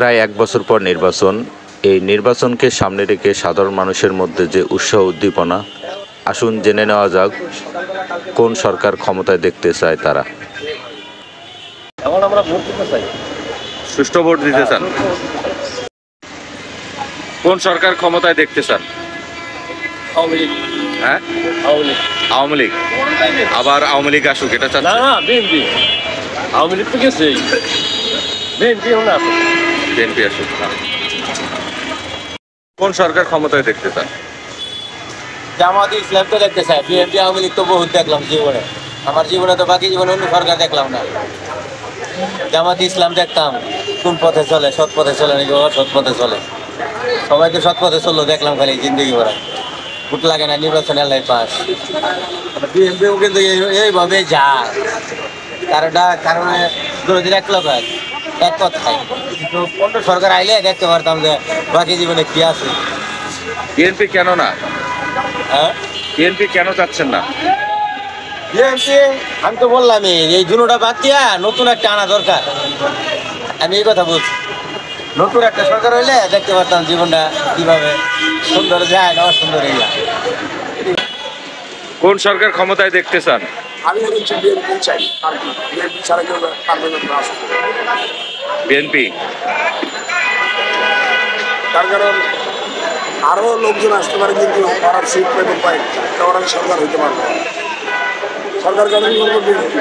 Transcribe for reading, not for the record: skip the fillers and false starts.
প্রায় এক বছর পর নির্বাচন। এই নির্বাচনকে সামনে রেখে সাধারণ মানুষের মধ্যে যে উৎসাহ উদ্দীপনা, আসুন জেনে নেওয়া যাক কোন সরকার ক্ষমতায় দেখতে চায় তারা। এখন আমরা ভোট দিতে চাই, সুষ্ঠু ভোট দিতে চান। কোন সরকার ক্ষমতায় দেখতে চান? আওয়ামী লীগ। হ্যাঁ, আওয়ামী লীগ। আওয়ামী লীগ। আবার আওয়ামী লীগ আসুক এটা চান? না না, বিএনপি। আওয়ামী লীগ তো গেছে, বিএনপি হলে আসুক। বিএনপি আসুক। কোন সরকার ক্ষমতায় দেখতে চান? জামাত ইসলাম তো দেখতে চাই, বিএনপি আওয়ামী লীগ তো বহুত দেখলাম জীবনে। আমার জীবনে তো বাকি জীবনে অন্য সরকার দেখলাম না। জামাত ইসলাম দেখতাম কোন পথে চলে, সৎ পথে চলে নাকি অসৎ পথে চলে। সবাই তো সৎ পথে চললো দেখলাম খালি জিন্দগি ভরা। ভোট লাগে না, নির্বাচন এলাই পাস। বিএনপিও কিন্তু এইভাবে যায়, কারণে বিরোধীর এক লোক হয়, এক কথায়। কিন্তু অন্য সরকার আইলে দেখতে পারতাম যে বাকি জীবনে কি আছে। বিএনপি কেন না? হ্যাঁ, বিএনপি কেন চাচ্ছেন না? বিএনপি আমি তো বললামই, এই দুটোটা বাদ দিয়া নতুন একটা আনা দরকার। আমি এই কথা বলছি, নতুন একটা সরকার হইলে দেখতে পারতাম জীবনটা কিভাবে সুন্দর যায় না অসুন্দর হয়ে যায়। কোন সরকার ক্ষমতায় দেখতে চান? আমি হচ্ছে বিএনপি চাই, আর কি বিএনপি ছাড়া কেউ পারবে না আসতে। বিএনপি। তার কারণ আরও লোকজন আসতে পারে, কিন্তু ওরা সিট পেতে পায়, ওরা সরকার হইতে পারবে। সরকার গঠন করবো বিএনপি।